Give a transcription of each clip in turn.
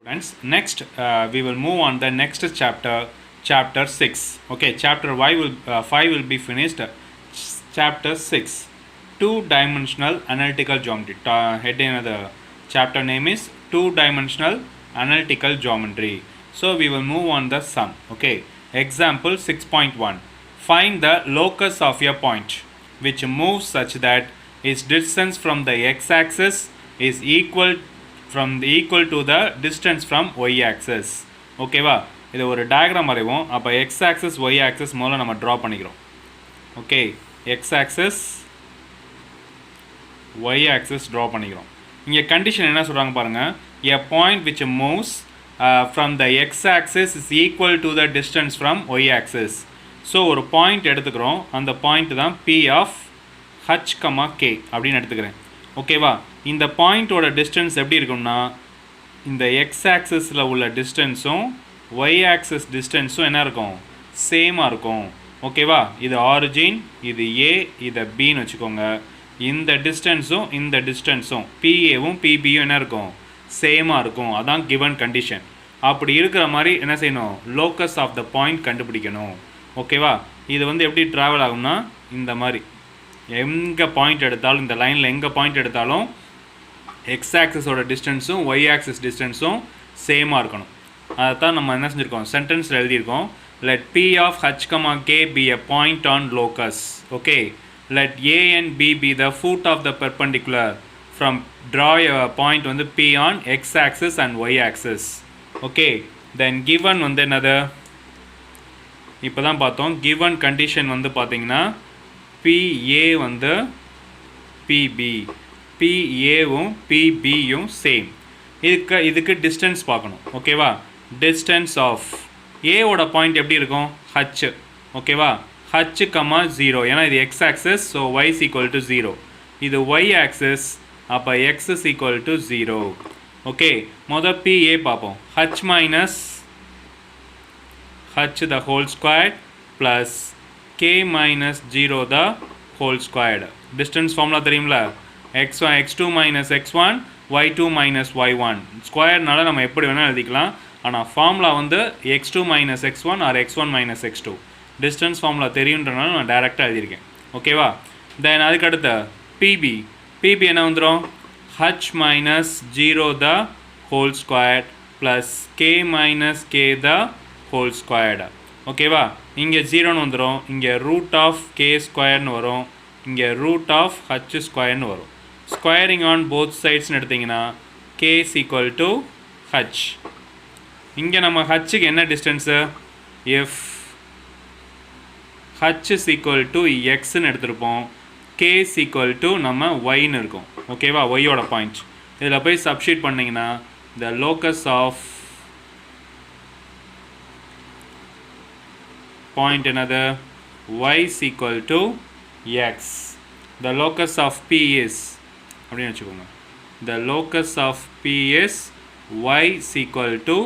Friends, next we will move on the next chapter 6. Okay, chapter 5 will be finished. Chapter 6, two-dimensional analytical geometry. Heading of the chapter name is two-dimensional analytical geometry. So we will move on the sum. Okay, example 6.1. Find the locus of a point which moves such that its distance from the x-axis is equal to the distance from y-axis. ஓகேவா, இது ஒரு diagram வரைவோம். அப்போ x-axis y-axis முதல்ல நம்ம draw பண்ணிக்கிறோம். Okay, x-axis y-axis draw பண்ணிக்கிறோம். இங்கே கண்டிஷன் என்ன சொல்கிறாங்க பாருங்கள். a point which moves from the x-axis is equal to the distance from y-axis. So ஒரு பாயிண்ட் எடுத்துக்கிறோம். அந்த பாயிண்ட் தான் p of h, k அப்படின்னு எடுத்துக்கிறேன். ஓகேவா, இந்த பாயிண்ட்டோட டிஸ்டன்ஸ் எப்படி இருக்கும்னா, இந்த எக்ஸ் ஆக்சிஸில் உள்ள டிஸ்டன்ஸும் ஒய் ஆக்சிஸ் டிஸ்டன்ஸும் என்ன இருக்கும், சேமாக இருக்கும். ஓகேவா, இது ஆரிஜின், இது ஏ, இதை பின்னு வச்சுக்கோங்க. இந்த டிஸ்டன்ஸும் பிஏவும் பிபியும் என்ன இருக்கும், சேமாக இருக்கும். அதான் கிவன் கண்டிஷன். அப்படி இருக்கிற மாதிரி என்ன செய்யணும், லோக்கஸ் ஆஃப் த பாயிண்ட் கண்டுபிடிக்கணும். ஓகேவா, இது எப்படி ட்ராவல் ஆகும்னா, இந்த மாதிரி எங்கே பாயிண்ட் எடுத்தாலும், இந்த லைனில் எங்கே பாயிண்ட் எடுத்தாலும் எக்ஸ் ஆக்சிஸோட டிஸ்டன்ஸும் ஒய் ஆக்சிஸ் டிஸ்டன்ஸும் சேமாக இருக்கணும். அதை தான் நம்ம என்ன செஞ்சுருக்கோம், சென்டென்ஸில் எழுதியிருக்கோம். Let P of h, k be a point on locus. Okay, let A and B be the foot of the perpendicular from draw a point P on x axis and y axis. Okay, then given என்னது, இப்போ தான் பார்த்தோம். Given condition பார்த்தீங்கன்னா PA PB, PAவும் PBயும் same. இதுக்கு distance பார்க்கணும். ஓகேவா, டிஸ்டன்ஸ் ஆஃப் ஏவோட பாயிண்ட் எப்படி இருக்கும், ஹச். ஓகேவா, ஹச், 0, ஏன்னா இது x axis, so y is equal to 0. இது ஒய் ஆக்சஸ், அப்போ x is equal to 0. Okay, மொதல் PA பார்ப்போம். H minus h the whole squared plus k minus 0 the whole squared. Distance formula தெரியும்ல, x2 minus x1 y2 minus y1 ஸ்கொயர்னால நம்ம எப்படி வேணால் எழுதிக்கலாம். ஆனால் formula x2 minus x1 or x1 minus x2. Distance formula தெரியுன்றனால நான் டைரெக்டாக எழுதியிருக்கேன். ஓகேவா, தென் அதுக்கடுத்து பிபி என்ன வந்துடும், h minus 0 the whole squared plus k minus k the whole squared. ஓகேவா, இங்கே 0ன்னு வந்துடும், இங்கே ரூட் ஆஃப் கே ஸ்கொயர்னு வரும், இங்கே ரூட் ஆஃப் ஹச் ஸ்கொயர்னு வரும். ஸ்கொயரிங் ஆன் போத் சைட்ஸ்னு எடுத்திங்கன்னா k is equal to h. இங்கே நம்ம ஹச்சுக்கு என்ன distance, if h is equal to எக்ஸ்ன்னு எடுத்திருப்போம். கே இஸ் ஈக்குவல் டு நம்ம ஒய்ன்னு இருக்கும். ஓகேவா, ஒய்யோட பாயிண்ட் இதில் போய் சப்ஸ்டியூட் பண்ணிங்கன்னா the locus of point another y is equal to x. The locus of P is அப்படினு வெச்சுக்கோங்க. The locus of P is y is equal to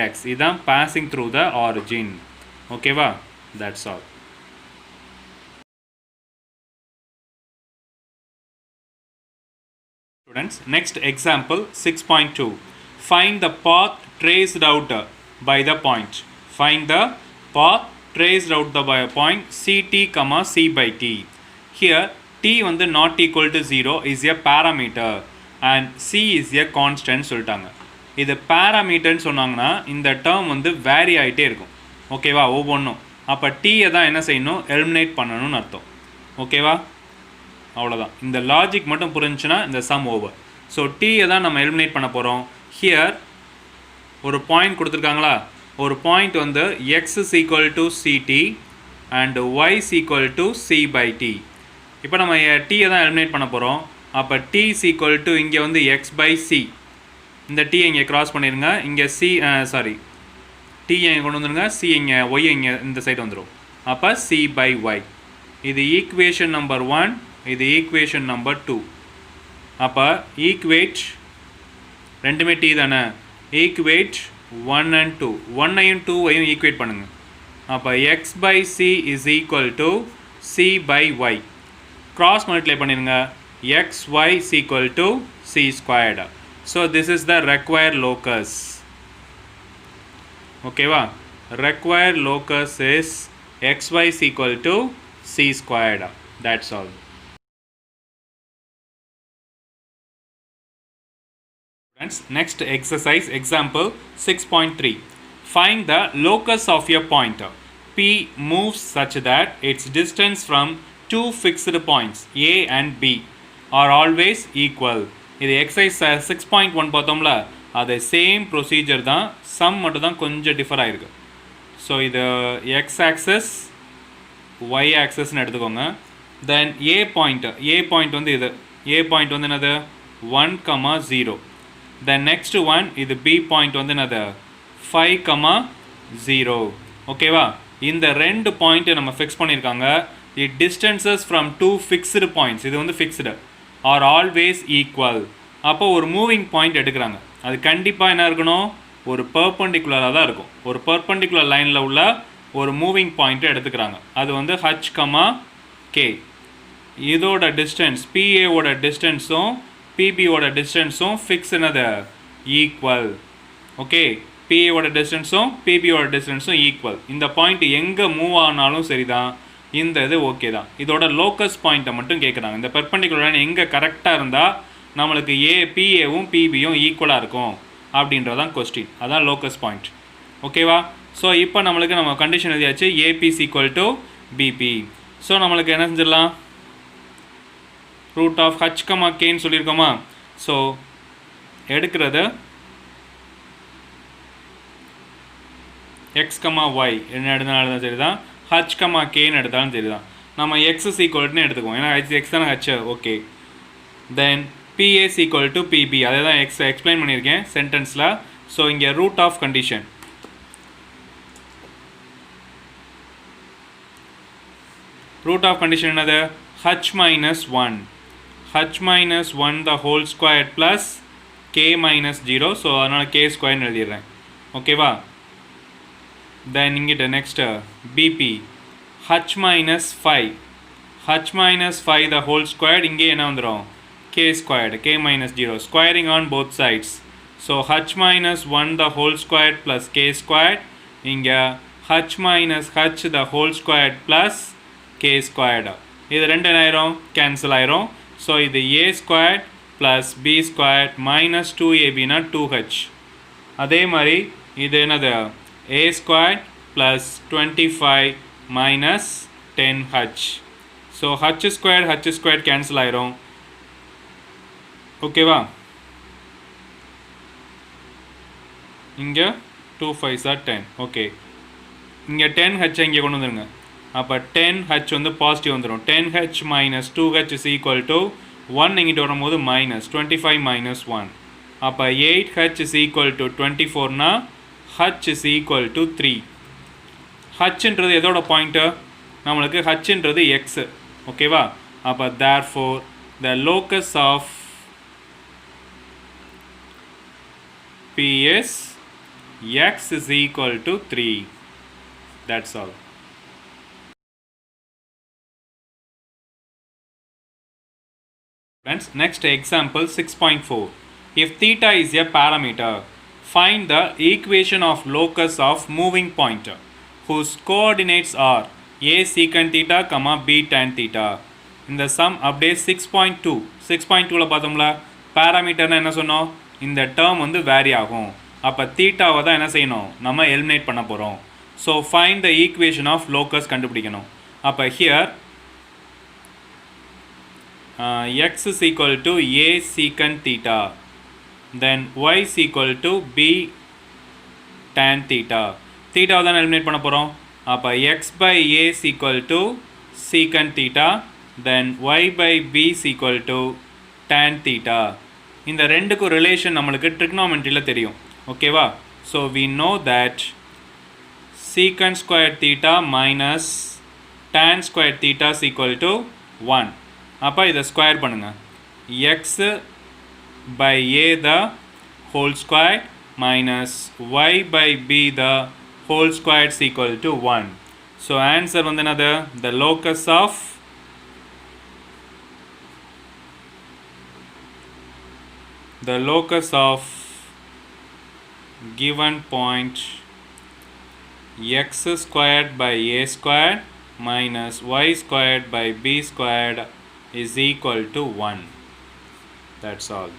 x. இதான் passing through the origin. ஓகேவா, that's all. Students, next example 6.2. Find the path traced out by the point. Find the path traced out by a point ct, c by t. Here t not equal to 0 is a parameter and c is a constant சொல்லிட்டாங்க. இது parameterன்னு சொன்னாங்கன்னா இந்த term vary ஆகிட்டே இருக்கும். ஓகேவா, ஒவ்வொன்றும். அப்போ டீயை தான் என்ன செய்யணும், எலிமினேட் பண்ணணும்னு அர்த்தம். ஓகேவா, அவ்வளோதான். இந்த லாஜிக் மட்டும் புரிஞ்சுன்னா இந்த சம் ஓவர். ஸோ டீயை தான் நம்ம எலிமினேட் பண்ண போகிறோம். ஹியர் ஒரு பாயிண்ட் கொடுத்துருக்காங்களா, ஒரு point x is equal to ct and y is equal to c by t. இப்போ நம்ம t தான் எலிமினேட் பண்ண போகிறோம். அப்போ t is equal to இங்கே x by c. இந்த t இங்கே கிராஸ் பண்ணிடுங்க. இங்கே c t இங்கே கொண்டு வந்துடுங்க. c இங்கே y இங்கே இந்த சைடு வந்துடும். அப்போ c by y. இது ஈக்குவேஷன் நம்பர் 1, இது ஈக்குவேஷன் நம்பர் 2. அப்போ ஈக்குவேட் ரெண்டுமே t தானே, ஈக்குவேட் 1 and 2, 1ஐயும் 2ஐயும் ஈக்குவேட் பண்ணுங்கள். அப்போ x by c is equal to c by y. cross multiply பண்ணிடுங்க. xy is equal to c squared. So this is the required locus. ஓகேவா? required locus is xy is equal to c squared. That's all. Friends, next exercise, example 6.3. Find the locus of a point. P moves such that its distance from two fixed points A and B are always equal. இது exercise 6.1 பார்த்தோம்ல, அதே same procedure தான், some மட்டும் தான் கொஞ்சம் differ ஆயிருக்கு. So இது x axis Y ஆக்சஸ்ன்னு எடுத்துக்கோங்க. தென் ஏ பாயிண்ட் வந்து இது ஏ பாயிண்ட் வந்து என்னது 1,0. the next one இது B பாயிண்ட் வந்து என்னது 5,0. ஓகேவா? இந்த ரெண்டு பாயிண்ட் நம்ம ஃபிக்ஸ் பண்ணியிருக்காங்க. The distances from two fixed points, இது வந்து ஃபிக்ஸ்டு, ஆர் ஆல்வேஸ் ஈக்குவல். அப்போ ஒரு மூவிங் பாயிண்ட் எடுக்கிறாங்க, அது கண்டிப்பாக என்ன இருக்கணும், ஒரு பர்பண்டிகுலராக தான் இருக்கும். ஒரு பர்பண்டிகுலர் லைனில் உள்ள ஒரு மூவிங் பாயிண்ட்டை எடுத்துக்கிறாங்க. அது வந்து H, K. இதோட டிஸ்டன்ஸ் PAவோட டிஸ்டன்ஸும் PBயோட டிஸ்டன்ஸும் ஃபிக்ஸ் என்னது ஈக்குவல். ஓகே, PAவோட டிஸ்டன்ஸும் PBயோட டிஸ்டன்ஸும் ஈக்குவல். இந்த பாயிண்ட் எங்கே மூவ் ஆனாலும் சரி தான், இந்த இது ஓகே தான். இதோட லோக்கஸ் பாயிண்ட்டை மட்டும் கேட்குறாங்க. இந்த பெர்பெண்டிகுலர் லைன் எங்கே கரெக்டாக இருந்தால் நம்மளுக்கு PAவும் PBயும் ஈக்குவலாக இருக்கும் அப்படின்றதான் கொஸ்டின். அதான் லோக்கஸ் பாயிண்ட். ஓகேவா? ஸோ இப்போ நம்மளுக்கு நம்ம கண்டிஷன் எழுதியாச்சு, AP is equal to BP. So நம்மளுக்கு என்ன செஞ்சிடலாம், ரூட் ஆஃப் H, Kன்னு சொல்லியிருக்கோமா? ஸோ எடுக்கிறது X, Y என்ன எடுத்தாலும் சரி தான், H, Kன்னு எடுத்தாலும் சரி தான். நம்ம X is equal to எடுத்துக்குவோம், ஏன்னா X தானே H. Okay, then PA is equal to PB, அதை தான் எக்ஸ்பிளைன் பண்ணியிருக்கேன் சென்டென்ஸில். ஸோ இங்கே root of condition, root of condition என்னது, H minus 1 the whole square plus K minus 0. So அதனால் K ஸ்கொயர்னு எழுதிடுறேன். ஓகேவா? தென் இங்கிட்ட next BP H minus 5 the whole square, இங்கே என்ன வந்துடும், K squared, K minus 0, squaring on both sides. So H minus 1 the whole square plus K squared, இங்கே H minus H the whole squared plus K squared. இது ரெண்டு என்ன ஆயிரும், cancel ஆயிரும். So இது A squared plus B squared minus 2AB னா 2H. அதே மாதிரி இது என்னது, A squared plus 25 minus 10H. So H squared cancel ஆயிரும். ஓகேவா? இங்கே 2 5s are 10. ஓகே, இங்கே 10H இங்கே கொண்டு வந்துருங்க. அப்போ 10H வந்து பாசிட்டிவ் வந்துடும். 10H minus 2H is equal to 1 இங்கிட்ட வரும்போது minus 25 minus 1. அப்போ 8H is equal to 24னா H is equal to 3. Hன்றது எதோட பாயிண்ட்டு, நம்மளுக்கு Hன்றது X. ஓகேவா? அப்போ therefore the locus of P is X is equal to 3. That's all. Friends, next example 6.4. If theta is a parameter, find the equation of locus of moving point whose coordinates are a secant theta, b tan theta. இந்த sum அப்படியே 6.2ல பார்த்தோம்ல, பாராமீட்டர்னா என்ன சொன்னோம், இந்த term வந்து vary ஆகும். அப்போ தீட்டாவை தான் என்ன செய்யணும், நம்ம எலிமினேட் பண்ண போகிறோம். So find the equation of locus கண்டுபிடிக்கணும். அப்போ here x is equal to a secant theta, then y is equal to b tan theta. தீட்டாவை தான் எலிமினேட் பண்ண போகிறோம். அப்போ x by a is equal to secant theta, then y by b is equal to tan theta. இந்த ரெண்டுக்கும் relation நம்மளுக்கு ட்ரிக்னாமெட்ரியில் தெரியும். ஓகேவா? So we know that secant square theta minus tan square theta is equal to 1. அப்போ இதை square பண்ணுங்கள். x by a the whole square minus y by b the whole square is equal to 1. So answer வந்து என்னது, the locus of given point x squared by a squared minus y squared by b squared is equal to 1. That's all.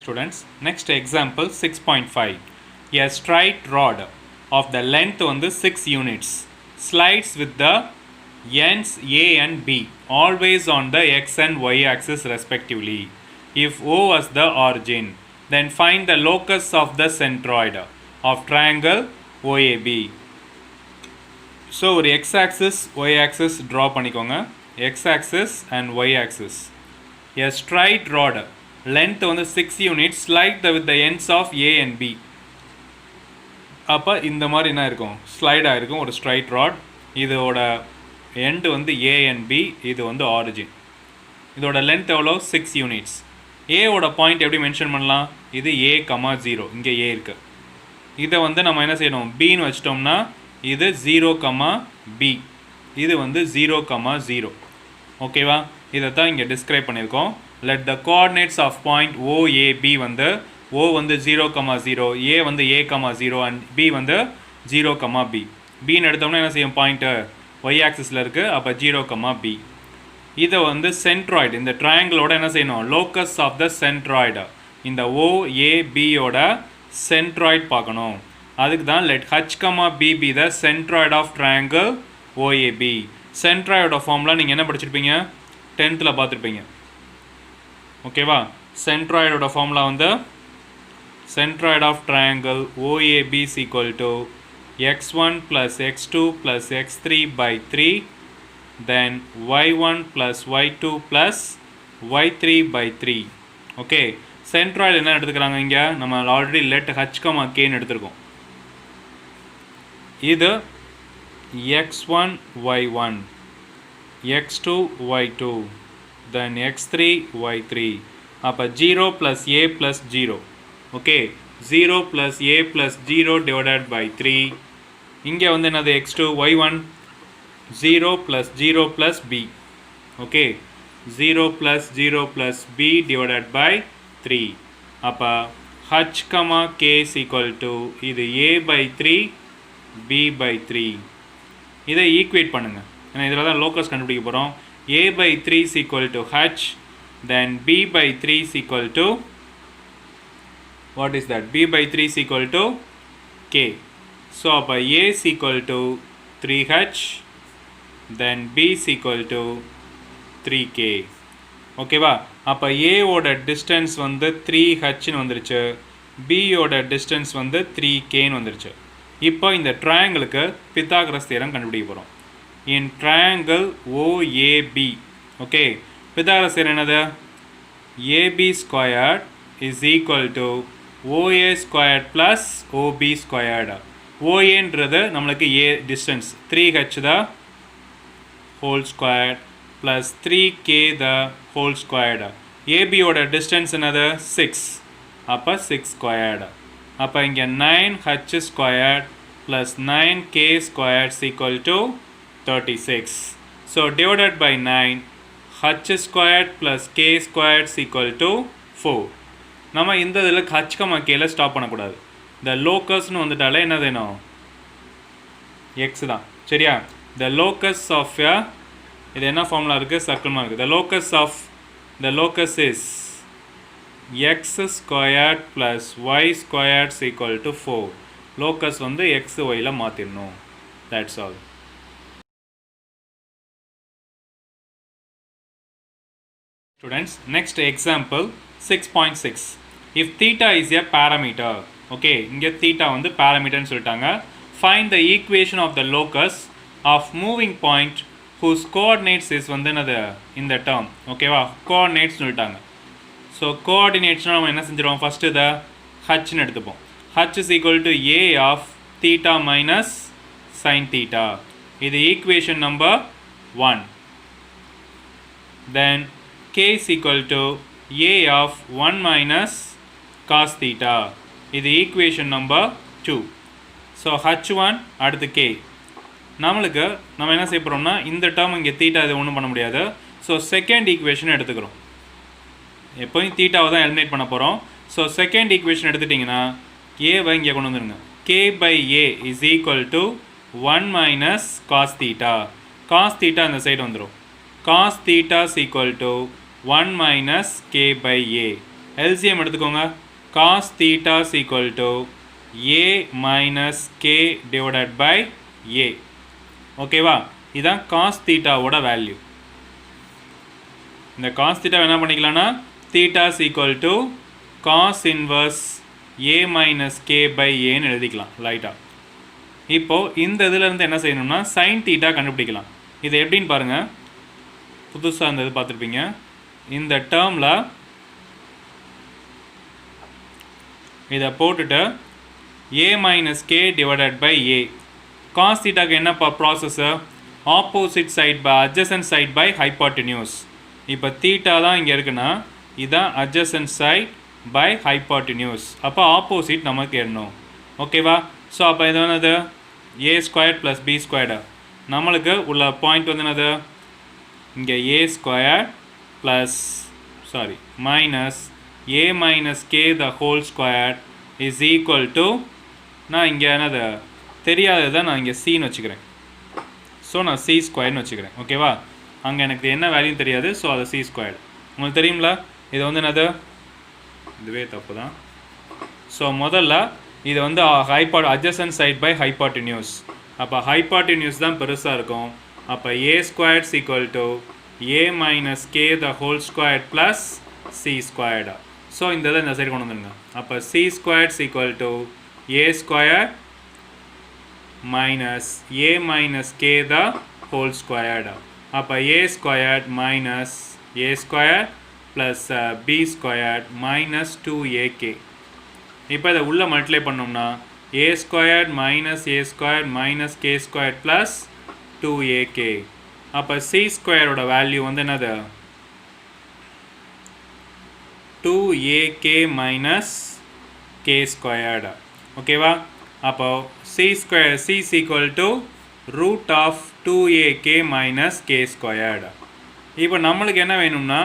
Students, next example 6.5. A straight rod of the length on the 6 units slides with the ends A and B always on the x and y axis respectively. If O was the origin, then find the locus of the centroid of triangle OAB. So ஒரு x axis y axis draw பண்ணிக்கோங்க. X axis and y axis. A straight rod length வந்து 6 units slide with the ends of A and B. அப்போ இந்த மாதிரி என்ன இருக்கும், slide ஆகிருக்கும் ஒரு ஸ்ட்ரைட் ராட். இதோட எண்டு வந்து A and B, இது வந்து ஆரிஜின். இதோட லென்த் எவ்வளோ, 6 யூனிட்ஸ். ஏவோட பாயிண்ட் எப்படி மென்ஷன் பண்ணலாம், இது A,0, இங்கே A இருக்குது. இதை வந்து நம்ம என்ன செய்யணும், பின்னு வச்சிட்டோம்னா இது 0,B, இது வந்து 0,0. ஓகேவா, இதை தான் இங்கே டிஸ்கிரைப் பண்ணியிருக்கோம். Let the coordinates of point OAB வந்து O வந்து 0,0, A வந்து A,0 அண்ட் B வந்து 0,B. பின்னு எடுத்தோம்னா என்ன செய்யும், பாயிண்ட்டு y ஆக்சிஸில் இருக்குது, அப்போ 0,B. இதை வந்து சென்ட்ராய்டு, இந்த ட்ரையாங்கிளோட என்ன செய்யணும், லோக்கஸ் ஆஃப் த சென்ட்ராய்டு, இந்த OABயோட சென்ட்ராய்டு பார்க்கணும். அதுக்கு தான் let H,B be the centroid of triangle OAB. சென்ட்ராய்டோட ஃபார்ம்லாம் நீங்கள் என்ன படிச்சிருப்பீங்க, 10th பார்த்துருப்பீங்க. ஓகேவா, சென்ட்ராய்டோட ஃபார்முலா வந்து centroid of triangle OAB is equal to x1 plus x2 plus x3 by 3, then y1 plus y2 plus y3 by 3. Okay, centroid என்ன எடுத்துக்கிறாங்க, இங்கே நம்ம ஆல்ரெடி லெட் H,K எடுத்துருக்கோம். இது x1 y1, x2 y2, then x3 y3. அப்போ 0 plus a plus 0. Okay, 0 plus a plus 0 divided by 3. இங்கே வந்து என்னது x2 y1, 0 plus 0 plus b. Okay, 0 plus 0 plus b divided by 3. அப்போ H,K is equal to இது a by 3 b by 3. இதை equate பண்ணுங்க, ஏன்னா இதில் தான் லோக்கஸ் கண்டுபிடிக்க போகிறோம். a by 3 is equal to h, then b by 3 is equal to, what is that, b by 3 is equal to k. So அப்போ a is equal to 3h, then b is equal to 3k. ஓகேவா, அப்போ a ஓட distance வந்து 3hன்னு வந்துருச்சு, b ஓட distance வந்து 3kன்னு வந்துருச்சு. இப்போ இந்த ட்ரையாங்கிளுக்கு பித்தாகரஸ் தியரம் கண்டுபிடிக்க போகிறோம். In triangle OAB, okay, Pythagoras theorem என்னது, AB squared is equal to OA squared plus OB squared. OAன்றது நம்மளுக்கு A distance, 3h the whole squared plus 3k the whole squared. ABயோட டிஸ்டன்ஸ் என்னது 6, அப்போ 6 ஸ்கொயர்டு. அப்போ இங்கே 9h squared plus 9k squared is equal to 36. So divided by 9, h squared plus k squared is equal to 4. நம்ம இந்த இதில் H,K stop பண்ணக்கூடாது. இந்த லோக்கஸ்னு வந்துட்டாலே என்ன வேணும், எக்ஸ் தான், சரியா. த லோக்கஸ் ஆஃப் இது என்ன ஃபார்முலா இருக்குது, சர்க்கிள்மா இருக்குது. The locus is x squared plus y squared is equal to 4. Locus வந்து எக்ஸ் ஒயில் மாற்றிடணும். That's all. Students, next example 6.6. If theta is a parameter, okay, இங்கே theta வந்து parameterன்னு சொல்லிட்டாங்க. Find the equation of the locus of moving point whose coordinates is வந்து என்னது, இந்த term, ஓகேவா, coordinates சொல்லிட்டாங்க. ஸோ கோஆர்டினேட்ஸ்னால் நம்ம என்ன செஞ்சிருவோம், ஃபஸ்ட்டு இதை ஹச்ன்னு எடுத்துப்போம். h is equal to a of theta minus sin theta. இது equation number 1. Then k is equal to a of 1 minus cos theta. இது ஈக்குவேஷன் நம்பர் 2. ஸோ h1 அடுத்து k. நம்மளுக்கு நம்ம என்ன செய்ய போகிறோம்னா, இந்த டேர்ம் இங்கே தீட்டா இது ஒன்றும் பண்ண முடியாது. ஸோ செகண்ட் ஈக்குவேஷன் எடுத்துக்கிறோம். எப்போயும் தீட்டாவை தான் எலிமினேட் பண்ண போகிறோம். ஸோ செகண்ட் ஈக்குவேஷன் எடுத்துட்டிங்கன்னா ஏவை இங்கே கொண்டு வந்துடுங்க. k by a is equal to 1 minus cos theta. Cos theta அந்த சைடு வந்துடும். Cos theta is equal to 1 minus k by a. LCM எடுத்துக்கோங்க. Cos theta is equal to a minus k divided by a. ஓகேவா? இதான் cos theta ஓட value. இந்த cos theta என்ன பண்ணிக்கலாம்னா theta is equal to cos inverse a minus k by a ன்னு எழுதிக்கலாம் லைட்டாக. இப்போது இந்த இதிலேருந்து என்ன செய்யணும்னா sin theta கண்டுபிடிக்கலாம். இது எப்படின்னு பாருங்கள். புதுசாக இந்த இது பார்த்துருப்பீங்க. இந்த டேர்மில் இதை போட்டுட்டு a minus k divided by a. cos thetaக்கு என்ன process? Opposite side by adjacent side by hypotenuse. இப்போ தீட்டா தான் இங்கே இருக்குன்னா இதுதான் adjacent சைட் பை ஹைபாட்டினியூஸ். அப்போ ஆப்போசிட் நமக்கு எண்ணணும். ஓகேவா? ஸோ அப்போ இது என்னது? a square plus b squared. நம்மளுக்கு உள்ள பாயிண்ட் வந்து என்னது? இங்கே a square plus minus a minus k the whole square is equal to, நான் இங்கே என்னது தெரியாததை நான் இங்கே சின்னு வச்சுக்கிறேன். ஸோ நான் c ஸ்கொயர்னு வச்சுக்கிறேன். ஓகேவா? அங்கே எனக்கு என்ன வேல்யூன்னு தெரியாது. ஸோ அது c ஸ்கொயர்டு. உங்களுக்கு தெரியுங்களா? இது வந்து என்னது? இதுவே தப்பு தான். ஸோ முதல்ல இது வந்து adjacent சைட் பை ஹைபாட்டினியூஸ். அப்போ ஹைபாட்டினியூஸ் தான் பெருசாக இருக்கும். அப்போ a square is equal to a minus k the whole square plus c squared. So இந்த இதை இந்த சைடு கொண்டு வந்துடுங்க. அப்போ c square is equal to a square minus a minus k the whole squared. அப்போ a square minus a square plus b square minus 2ak. இப்போ இதை உள்ளே மல்டிப்ளை பண்ணோம்னா a square minus a square minus k square plus 2ak. அப்போ c ஸ்கொயரோட value வந்து என்னது? 2ak minus k squared. ஓகேவா? அப்போ c square c is equal to root of 2ak minus k squared. இப்போ நம்மளுக்கு என்ன வேணும்னா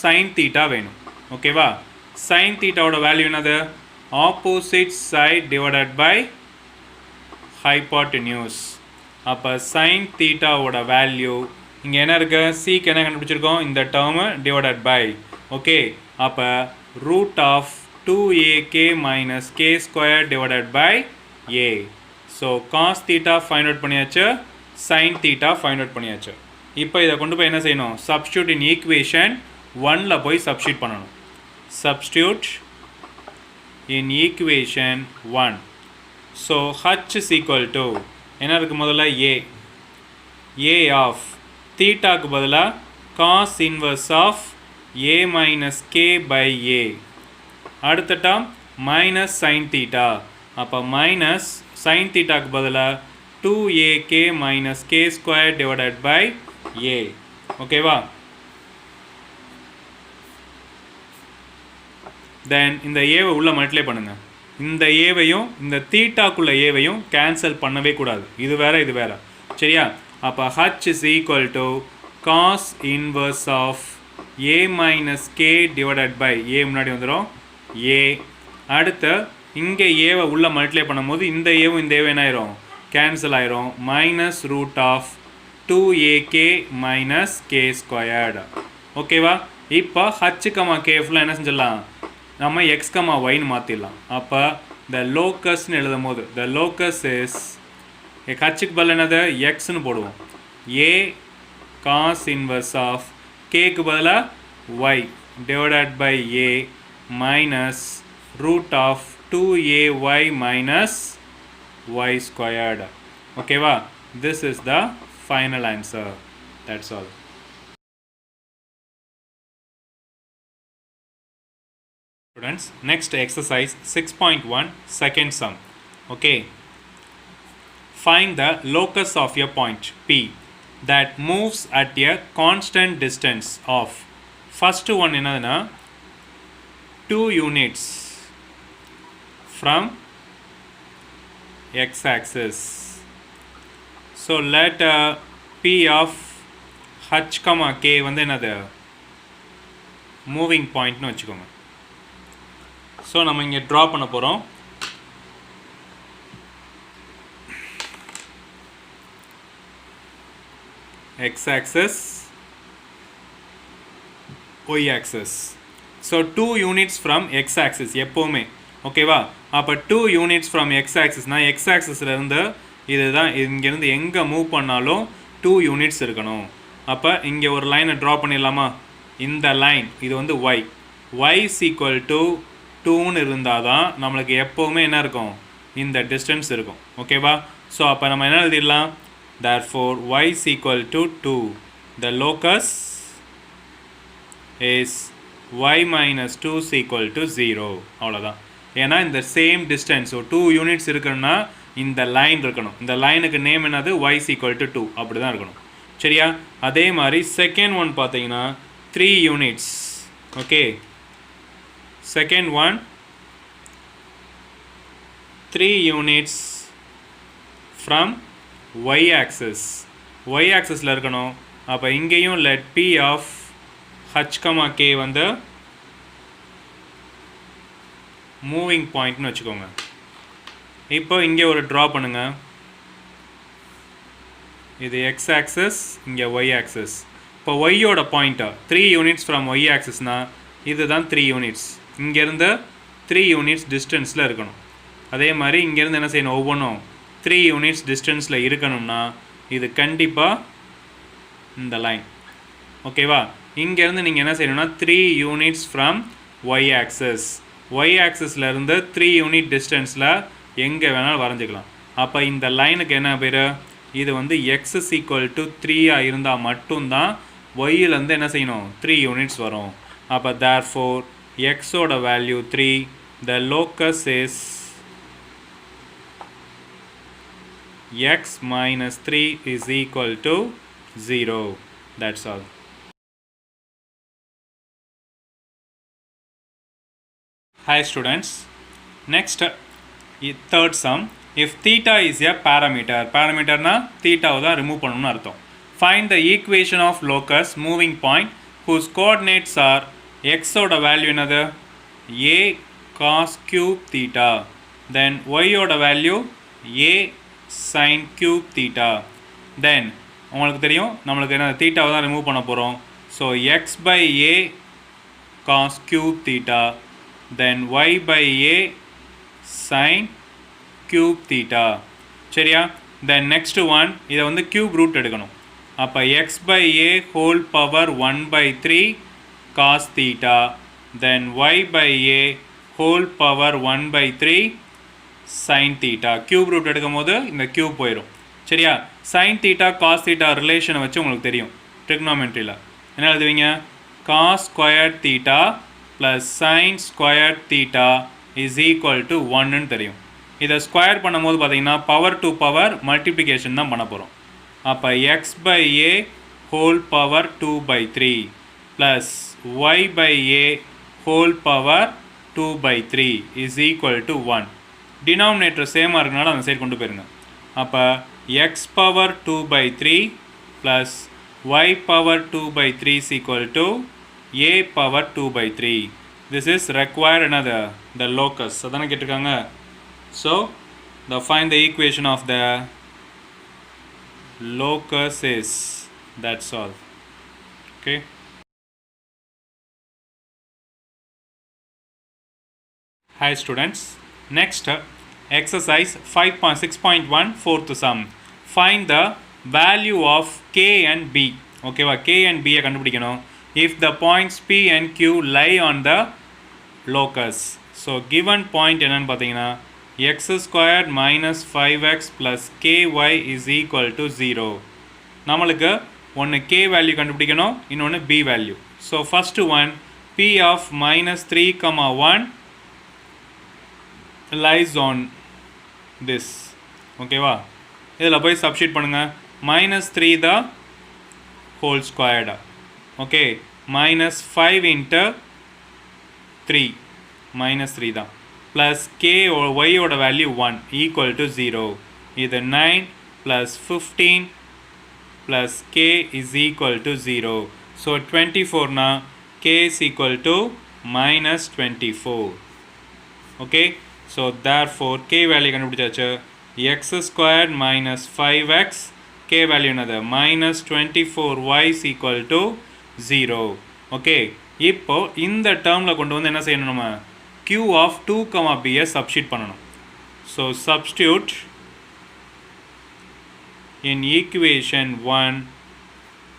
sin theta வேணும். ஓகேவா? sin thetaவோட வேல்யூ என்னது? Opposite side divided by hypotenuse. அப்போ sin thetaவோட வேல்யூ இங்கே என்ன இருக்கு? சிக்கு என்ன கண்டுபிடிச்சிருக்கோம்? இந்த டேர்மு டிவைடட் பை. ஓகே, அப்போ root of 2ak minus k square divided by a. So cos theta find out பண்ணியாச்சு, sin theta ஃபைண்ட் அவுட் பண்ணியாச்சு. இப்போ இதை கொண்டு போய் என்ன செய்யணும்? சப்ஸ்டியூட் இன் ஈக்குவேஷன் 1ல் போய் சப்ஸ்டியூட் பண்ணணும். Substitute in equation 1. So h is equal to என்ன இருக்குது? முதல்ல a ஆஃப் தீட்டாக்கு பதிலாக cos inverse of a minus k by a. அடுத்த டேர்ம் மைனஸ் sin theta. அப்போ மைனஸ் sin thetaக்கு பதிலாக 2ak minus k square divided by a. ஓகேவா? தென் இந்த ஏவை உள்ள மல்டிப்ளை பண்ணுங்கள். இந்த ஏவையும் இந்த தீட்டாக்குள்ள ஏவையும் கேன்சல் பண்ணவே கூடாது. இது வேற இது வேற. சரியா? அப்போ h is equal to cos inverse of a minus k divided by a முன்னாடி வந்துடும் a. அடுத்து இங்கே ஏவை உள்ள மல்டிப்ளை பண்ணும்போது இந்த ஏவும் இந்த ஏவும் என்ன ஆயிரும்? கேன்சல் ஆயிரும். Minus root of 2ak minus k squared. ஓகேவா? இப்போ h, k ஃபுல்லாக என்ன செஞ்சிடலாம்? நம்ம x, yன்னு மாற்றிடலாம். அப்போ த லோக்கஸ்ன்னு எழுதும் போது த லோக்கஸ் இஸ் ஹச்சுக்கு பதில் என்னது? எக்ஸ்ன்னு போடுவோம். a cos inverse ஆஃப் கேக்கு பதிலாக y divided by a minus root of 2ay minus y squared. ஓகேவா? This is the final answer. That's all. Students, next exercise 6.1 second sum. Okay, find the locus of a point P that moves at a constant distance of, first one என்னதுன்னா 2 units from x-axis. So let P of h, k வந்து என்னது? Moving பாயிண்ட்னு வச்சுக்கோங்க. So நம்ம இங்கே draw பண்ண போகிறோம். x-axis, y-axis. So 2 units from x-axis எப்போவுமே ஓகேவா. அப்போ 2 units from x-axisனால் x-axisலேருந்து இதுதான் இங்கேருந்து எங்கே மூவ் பண்ணாலும் 2 units இருக்கணும். அப்போ இங்கே ஒரு லைனை ட்ரா பண்ணிடலாமா. இந்த லைன் இது வந்து y is equal to 2ன்னு இருந்தால் தான் நம்மளுக்கு எப்போவுமே என்ன இருக்கும், இந்த டிஸ்டன்ஸ் இருக்கும் ஓகேவா. ஸோ அப்போ நம்ம என்ன எழுதிடலாம், therefore y is equal to 2. The locus is y minus 2 is equal to 0. அவ்வளோதான். ஏன்னா இந்த சேம் டிஸ்டன்ஸ், ஸோ 2 யூனிட்ஸ் இருக்குன்னா இந்த லைன் இருக்கணும். இந்த லைனுக்கு நேம் என்னது, y is equal to 2 அப்படி தான் இருக்கணும் சரியா. அதே மாதிரி செகண்ட் ஒன் பார்த்தீங்கன்னா 3 units okay. Second one 3 units from y axis. y axisல இருக்கணும். அப்போ இங்கேயும் let p of h, k வந்து மூவிங் பாயிண்ட்னு வச்சுக்கோங்க. இப்போ இங்கே ஒரு ட்ரா பண்ணுங்க. இது x axis, இங்கே y axis. இப்போ y-ஓட பாயிண்ட்டை 3 யூனிட்ஸ் ஃப்ரம் y axisனால் இதுதான் 3 யூனிட்ஸ். இங்கேருந்து 3 யூனிட்ஸ் டிஸ்டன்ஸில் இருக்கணும். அதே மாதிரி இங்கேருந்து என்ன செய்யணும், ஒவ்வொன்றும் 3 யூனிட்ஸ் டிஸ்டன்ஸில் இருக்கணும்னா இது கண்டிப்பாக இந்த லைன் ஓகேவா. இங்கேருந்து நீங்கள் என்ன செய்யணும்னா 3 units from y axis. y axisலேருந்து 3 unit டிஸ்டன்ஸில் எங்கே வேணாலும் வரைஞ்சிக்கலாம். அப்போ இந்த லைனுக்கு என்ன பேர், இது வந்து x is equal to 3 இருந்தால் மட்டும்தான் yலேருந்து என்ன செய்யணும் 3 யூனிட்ஸ் வரும். அப்போ therefore x-ஓட value 3. The locus is x minus 3 is equal to 0. That's all. Hi students. Next third sum. If theta is a parameter. Parameter na theta தான் remove பண்ணணும்னு அர்த்தம். Find the equation of locus moving point whose coordinates are x ஓட value என்னது, a cos cube theta. Then y ஓட value a sin cube theta. Then உங்களுக்கு தெரியும் நம்மளுக்கு என்ன, தீட்டாவை தான் ரிமூவ் பண்ண போகிறோம். So x by a cos cube theta. Then y by a sin cube theta சரியா. Then next one இதை வந்து cube root எடுக்கணும். அப்போ x by a whole power 1 by 3 cos theta. Then y by a whole power 1 by 3 sin theta. cube root எடுக்கும் போது இந்த cube போயிடும் சரியா. sin theta cos theta ரிலேஷனை வச்சு உங்களுக்கு தெரியும் ட்ரிக்னாமெட்ரியில் என்ன எழுதுவீங்க, cos squared theta plus sin squared theta is equal to 1ன்னு தெரியும். இதை ஸ்கொயர் பண்ணும்போது பார்த்தீங்கன்னா பவர் டு பவர் மல்டிப்ளிகேஷன் தான் பண்ண போகிறோம். அப்போ x by a whole power 2 by 3 plus y by a whole power 2 by 3 is equal to 1. Denominator சேமாக இருக்கனால அந்த சைடு கொண்டு போயிருங்க. அப்போ x power 2 by 3 plus y power 2 by 3 is equal to a power 2 by 3. This is required another the locus. அதானே கேட்டிருக்காங்க. So find the equation of the locus is, that's all. Okay. Hi students. Next exercise 5.6.1 fourth sum. Find the value of k and b. Okay வா, k and b கண்டுபிடிக்கணும். If the points p and q lie on the locus. So given point என்னன்னு பார்த்தீங்கன்னா x squared minus 5x plus ky is equal to 0. நம்மளுக்கு ஒன்று k value கண்டுபிடிக்கணும், இன்னொன்று b value. So first one p of minus 3,1 lies on this. ஓகேவா, இதில் போய் substitute பண்ணுங்கள். -3 the whole squared. Okay, -5 into 3 -3 தான். ப்ளஸ் k y ஓட வேல்யூ 1 ஈக்குவல் டு 0. இது 9 plus 15 plus k is equal to 0. So 24னா k is equal to minus 24. Okay, so therefore k value கண்டுபிடிச்சாச்சு. x squared minus 5x, k value என்னது minus 24y is equal to 0. Okay, இப்போ இந்த டேர்மில் கொண்டு வந்து என்ன செய்யணும் நம்ம q of 2, b substitute பண்ணணும். So substitute in equation 1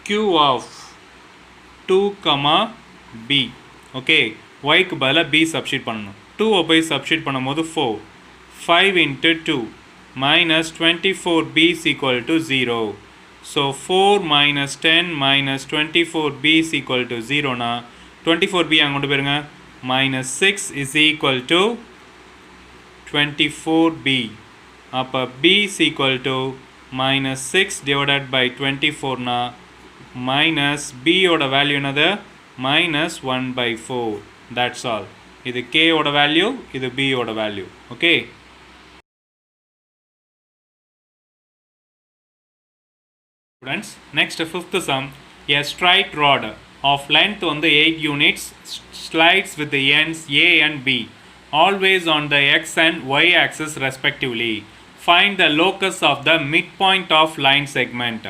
q of 2, b. Okay, y க்கு பதிலா b substitute பண்ணணும். 2 போய் substitute பண்ணும்போது 4. 5 into 2 minus 24b is equal to 0. So 4 minus 10 minus 24b is equal to 0 na 24b அங்க கொண்டு போயிருங்க minus 6 is equal to 24b. அப்ப b is equal to minus 6 divided by 24 na minus b ஓட value என்னது minus 1 by 4. That's all. இது k ஓட value, இது b ஓட value. Okay, students, next fifth sum. A straight rod of length on the 8 units slides with the ends a and b always on the x and y axis respectively. Find the locus of the midpoint of line segment.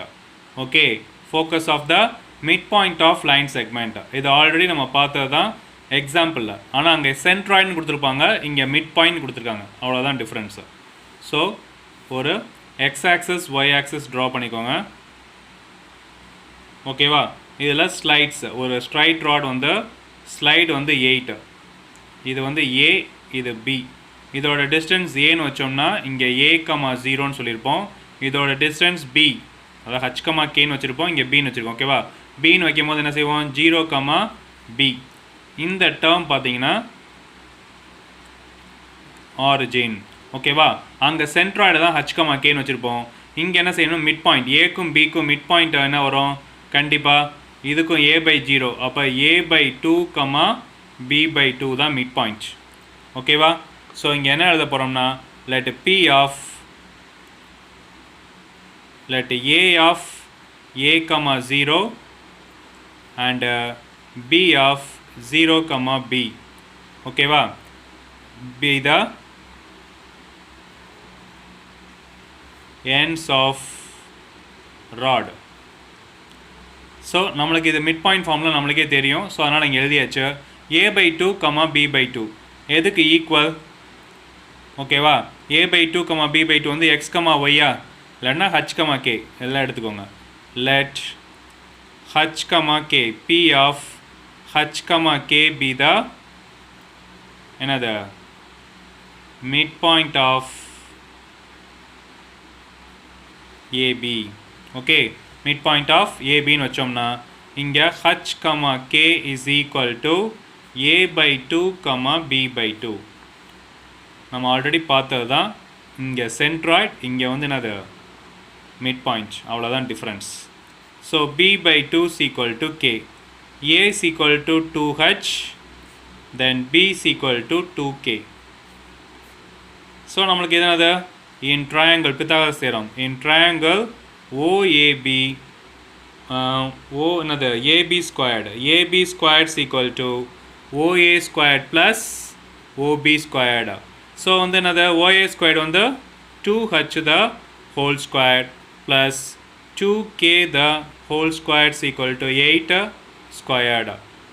Okay, focus of the midpoint of line segment. இது already நம்ம பார்த்தது தான் எக்ஸாம்பிளில். ஆனால் அங்கே சென்ட்ராய்டுன்னு கொடுத்துருப்பாங்க, இங்கே mid point கொடுத்துருக்காங்க, அவ்வளோதான் டிஃப்ரென்ஸு. ஸோ ஒரு x axis y axis draw பண்ணிக்கோங்க. ஓகேவா, இதில் ஸ்லைட்ஸ் ஒரு ஸ்ட்ரைட் ராட் வந்து ஸ்லைடு வந்து 8, இது வந்து ஏ, இது பி. இதோட டிஸ்டன்ஸ் ஏன்னு வச்சோம்னா இங்கே a, 0ன்னு சொல்லியிருப்போம். இதோட டிஸ்டன்ஸ் b, அதாவது h, kன்னு வச்சுருப்போம், இங்கே bன்னு வச்சுருக்கோம். ஓகேவா, bன்னு வைக்கும் போது என்ன செய்வோம் 0, b. இந்த டேர்ம் பார்த்தீங்கன்னா ஆரிஜின். ஓகேவா, அங்கே சென்ட்ராய்டு தான் h, kன்னு வச்சுருப்போம். இங்கே என்ன செய்யணும் மிட் பாயிண்ட், ஏக்கும் பிக்கும் மிட் பாயிண்ட் என்ன வரும் கண்டிப்பாக இதுக்கும் a/0. அப்போ a/2, b/2 தான் மிட் பாயிண்ட். ஓகேவா, ஸோ இங்கே என்ன எழுத போகிறோம்னா let a of a, 0 and b of 0, b. ஓகேவா, be the ends of rod. So நம்மளுக்கு இது மிட் பாயிண்ட் ஃபார்மில் நம்மளுக்கே தெரியும். ஸோ அதனால் இங்கே எழுதியாச்சு a/2, b/2 எதுக்கு ஈக்குவல். ஓகேவா, a/2, b/2 வந்து x, y-ஆ இல்லைன்னா h, k எல்லாம் எடுத்துக்கோங்க. Let h, k, p of h, k be the என்னது midpoint of ab. Okay, midpoint of ஏபின்னு வச்சோம்னா இங்கே h, k is equal to a/2, b/2. நம்ம ஆல்ரெடி பார்த்தது தான். இங்கே சென்ட்ராய்ட், இங்கே வந்து என்னது மிட் பாயிண்ட், அவ்வளோதான் difference. So b/2 is equal to k. a is equal to 2h, then b is equal to 2k. So நம்மளுக்கு எதுனாது in triangle Pythagoras theorem, in triangle OAB, என்னது AB squared, AB squared is equal to OA squared plus OB squared. So வந்து என்னது OA squared வந்து 2h the whole squared plus 2k the whole squared is equal to 8 squared.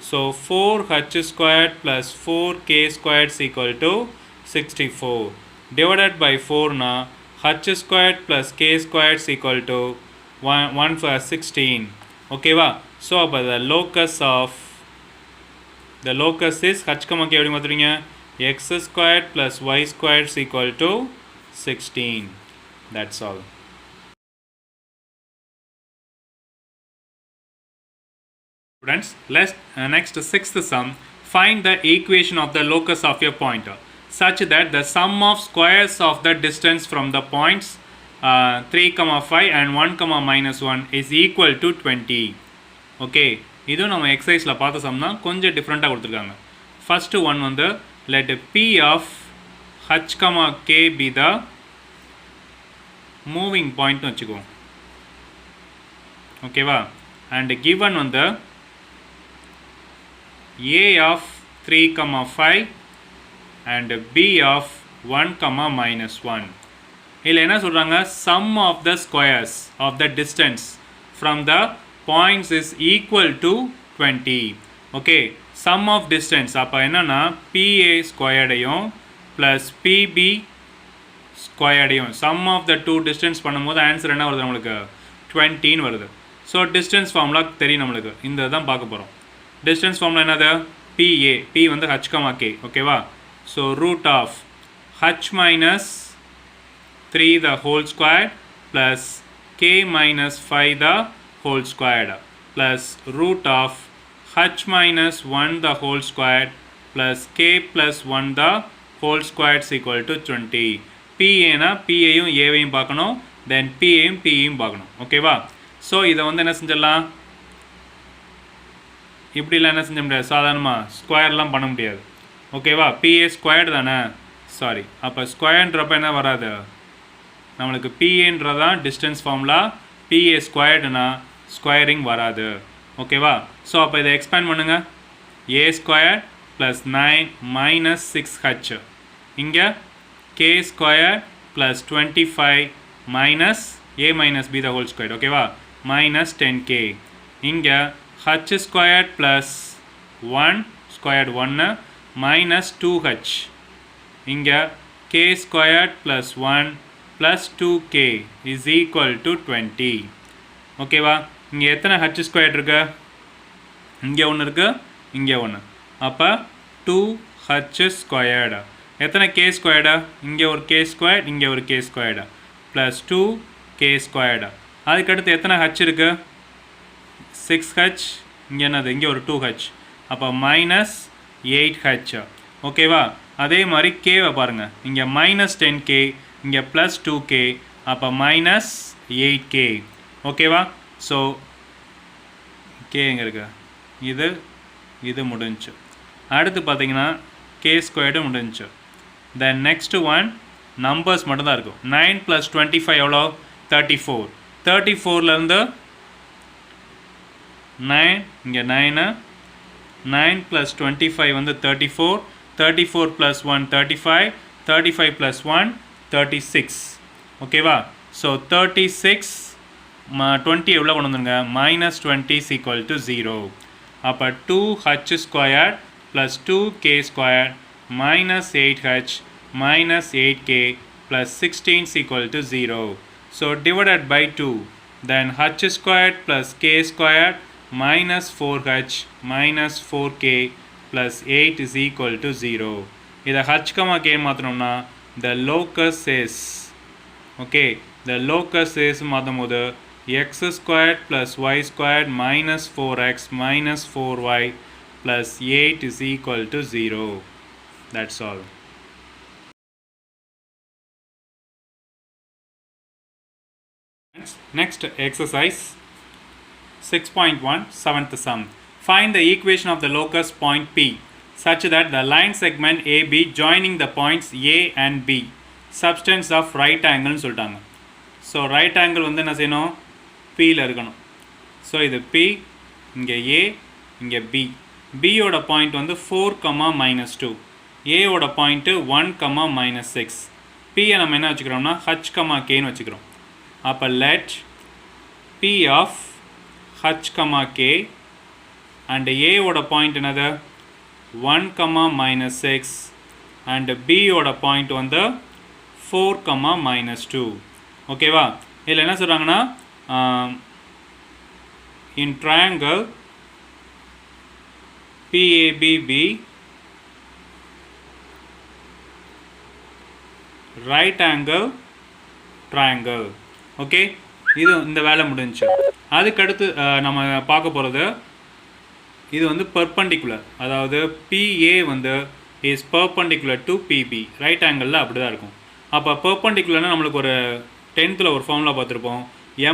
So 4h squared plus 4k squared is equal to 64. Divided by 4 na h squared plus k squared is equal to 1 for 16. Okay va. So அப்போ the locus is h, k எப்படி மாற்றுறீங்க x squared plus y squared is equal to 16. That's all. Students, let's next sixth sum. Find the equation of the locus of your point such that the sum of squares of the distance from the points 3, 5 and 1, -1 is equal to 20. Okay, இது நம்ம எக்ஸசைஸ்ல பார்த்த some தான், கொஞ்சம் டிஃப்ரெண்ட்டாக கொடுத்துருக்காங்க. First one வந்து let p of h, k be the moving point னு வச்சுக்குவோம். ஓகேவா, and given வந்து a of 3 comma 5 and b of 1 comma minus 1. இதில் என்ன சொல்கிறாங்க, sum of the squares of the distance from the points is equal to 20. Okay, sum of distance அப்போ என்னன்னா PA ஸ்கொயர்டையும் ப்ளஸ் PB ஸ்கொயர்டையும் sum of the two distance பண்ணும்போது answer என்ன வருது நம்மளுக்கு 20 வருது. ஸோ டிஸ்டன்ஸ் ஃபார்முலா தெரியும் நம்மளுக்கு, இந்த தான் பார்க்க போகிறோம். டிஸ்டன்ஸ் ஃபார்முலா என்னது, PA, P வந்து h, k, ஓகேவா. So root of h minus 3 the whole squared plus k minus 5 the whole squared plus root of h minus 1 the whole squared plus k plus 1 the whole squared is equal to 20. PA na PA யும் A வையும் பார்க்கணும், then PA யும் P யும் பார்க்கணும், ஓகேவா. So இதை வந்து என்ன செஞ்சிடலாம், இப்படிலாம் என்ன செஞ்ச முடியாது, சாதாரணமாக ஸ்கொயர்லாம் பண்ண முடியாது, ஓகேவா. PA ஸ்கொயர்டு தானே, சாரி, அப்போ ஸ்கொயர்ன்றப்ப என்ன வராது நம்மளுக்கு, PAன்றதான் டிஸ்டன்ஸ் ஃபார்முலா, PA ஸ்கொயர்டுனா ஸ்கொயரிங் வராது, ஓகேவா. ஸோ அப்போ இதை எக்ஸ்பேண்ட் பண்ணுங்கள், A square plus 9 minus 6h, இங்கே K square plus 25 minus A minus B the whole square, ஓகேவா, மைனஸ் 10k, இங்கே h square plus 1 squared 1 minus 2h, இங்கே k square plus 1 plus 2k is equal to 20. ஓகேவா. இங்கே எத்தனை h square இருக்கு, இங்கே ஒன்று இருக்கு, இங்கே ஒன்று, அப்போ 2h ஸ்கொயர்டு. எத்தனை k ஸ்கொயர்டு, இங்கே ஒரு k ஸ்கொயர், இங்கே ஒரு k squared, plus 2k squared. அதுக்கடுத்து எத்தனை h இருக்கு, 6h, இங்கே என்னது, இங்கே ஒரு 2h, அப்போ மைனஸ் 8h, ஓகேவா. அதே மாதிரி கேவை பாருங்கள், இங்கே மைனஸ் 10k, இங்கே ப்ளஸ் 2k, அப்போ மைனஸ் 8k, ஓகேவா. ஸோ கே எங்கே இருக்கு, இது முடிஞ்சு. அடுத்து பார்த்தீங்கன்னா கே ஸ்கொயர்டு முடிஞ்சு. தென் நெக்ஸ்ட்டு ஒன் நம்பர்ஸ் மட்டும்தான் இருக்கும். 9 + 25 எவ்வளோ, 34. 34லேருந்து 9, இங்கே 9, 9 + 25 வந்து 34, 34 + 1 35, 35 + 1 36, ஓகேவா. ஸோ 36 20 எவ்வளோ கொண்டு வந்துருங்க, மைனஸ் 20 is equal to 0. அப்போ 2h square plus 2k square minus 8h minus 8k plus 16 is equal to 0. So divided by 2, then h square plus k square minus 4h minus 4k plus 8 is equal to 0. இதை h, k மாற்றணும்னா the locus is, okay, the locus is மாற்றும்போது x squared plus y squared minus 4x minus 4y plus 8 is equal to 0. That's all. Next exercise 6.1, 7th sum. Find the equation of the locus point P such that the line segment AB joining the points A and B subtends of right angle சொல்லிட்டாங்க. So right angle வந்து என்ன செய்யணும், Pயில் இருக்கணும். So இது P, இங்கே A, இங்கே B. Bயோட point வந்து 4, -2. Aயோட point 1, -6. Pயை நம்ம என்ன வச்சுக்கிறோம்னா h, kன்னு வச்சுக்கிறோம். அப்போ let P of h, k and Aயோட பாயிண்ட் என்னது 1, -6 and Bயோட பாயிண்ட் வந்து 4, -2. ஓகேவா. இதில் என்ன சொல்கிறாங்கன்னா in triangle PABB right angle triangle. Okay, இது இந்த வேலை முடிஞ்சு. அதுக்கடுத்து நம்ம பார்க்க போகிறது இது வந்து perpendicular, அதாவது PA வந்து is perpendicular to PB. Right ஆங்கிளில் அப்படி தான் இருக்கும். அப்போ perpendicularனா நம்மளுக்கு ஒரு 10th ஒரு ஃபார்முலா பார்த்துருப்போம்,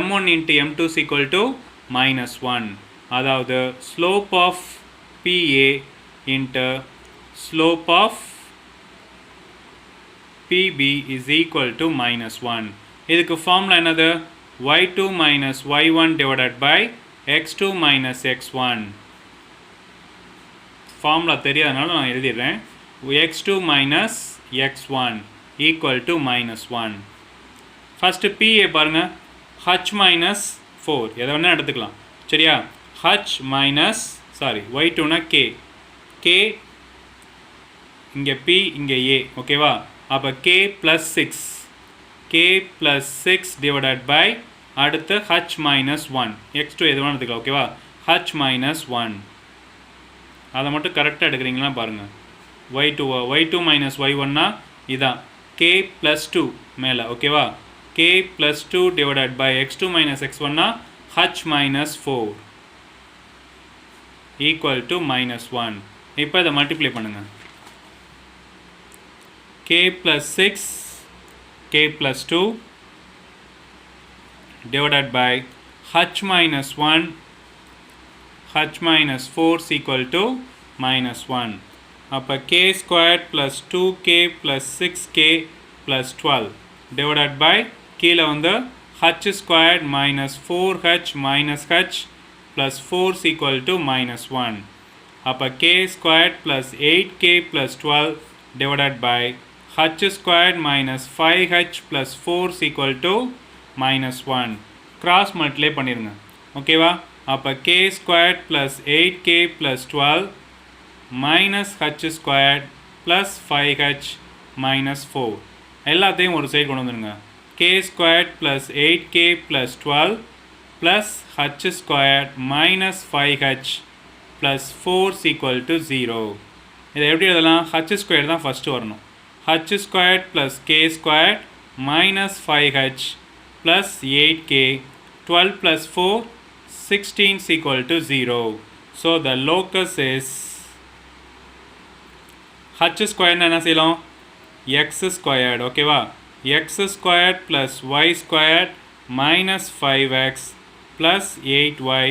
m1 × m2 is equal to -1. அதாவது slope of PA into slope of PB is equal to -1. இதுக்கு ஃபார்முலா என்னது, y2 - y1 divided by x2 - x1. Formula தெரியாதனால நான் எழுதிடுறேன். x2 minus x1 equal to -1. First PA பாருங்கள், h minus 4 எதை வேணால் எடுத்துக்கலாம் சரியா. h minus y2னா k இங்கே p இங்கே a ஓகேவா. அப்போ k plus 6 divided by அடுத்து h minus 1 x2 எது வேணால் எடுத்துக்கலாம் ஓகேவா. h minus 1 அதை மட்டும் கரெக்டாக எடுக்கிறீங்களா பாருங்கள். y2 minus y1னா இதான் k plus 2 மேலே ஓகேவா. k plus 2 divided by x2 minus x1னா h minus 4 equal to -1. இப்போ இதை மல்டிப்ளை பண்ணுங்கள். k plus 6 k plus 2 divided by h minus 1 h minus 4 is equal to -1. அப்போ k squared plus 2k plus 6k plus 12 divided by கீழே வந்து h squared minus 4h minus h plus 4 is equal to -1. அப்போ k squared plus 8k plus 12 divided by h squared minus 5h plus 4 is equal to -1. cross multiply பண்ணிருங்க ஓகேவா. அப்போ k squared plus 8k plus 12 minus h squared plus 5h minus 4 எல்லாத்தையும் ஒரு side கொண்டு வந்துருங்க. k squared plus 8k plus 12 plus h squared minus 5h plus 4 is equal to 0. இதை எப்படி எழுதலாம், h squared தான் ஃபஸ்ட்டு வரணும். h squared plus k squared minus 5h plus 8k 12 plus 4 16 is equal to 0. So the locus is h squared என்ன செய்யலாம், x squared ஓகேவா. x squared plus y squared minus 5x plus 8y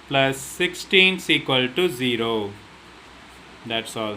plus 16 is equal to 0. That's all.